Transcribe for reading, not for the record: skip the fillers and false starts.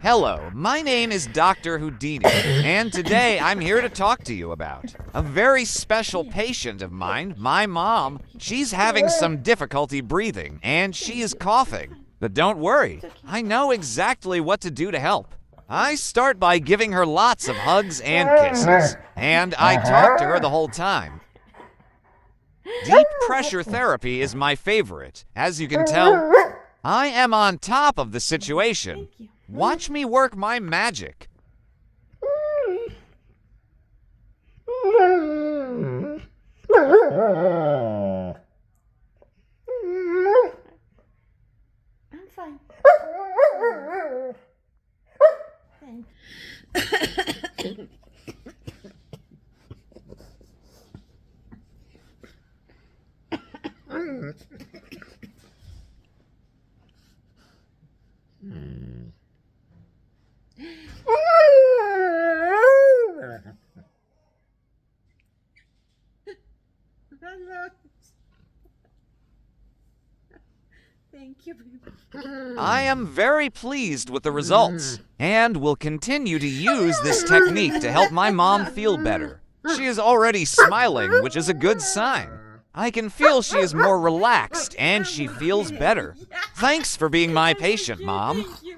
Hello, my name is Dr. Houdini, and today I'm here to talk to you about a very special patient of mine, my mom. She's having some difficulty breathing, and she is coughing. But don't worry, I know exactly what to do to help. I start by giving her lots of hugs and kisses, and I talk to her the whole time. Deep pressure therapy is my favorite. As you can tell, I am on top of the situation. Watch me work my magic. I'm fine. Thank you. I am very pleased with the results, and will continue to use this technique to help my mom feel better. She is already smiling, which is a good sign. I can feel she is more relaxed, and she feels better. Thanks for being my patient, Mom. Thank you.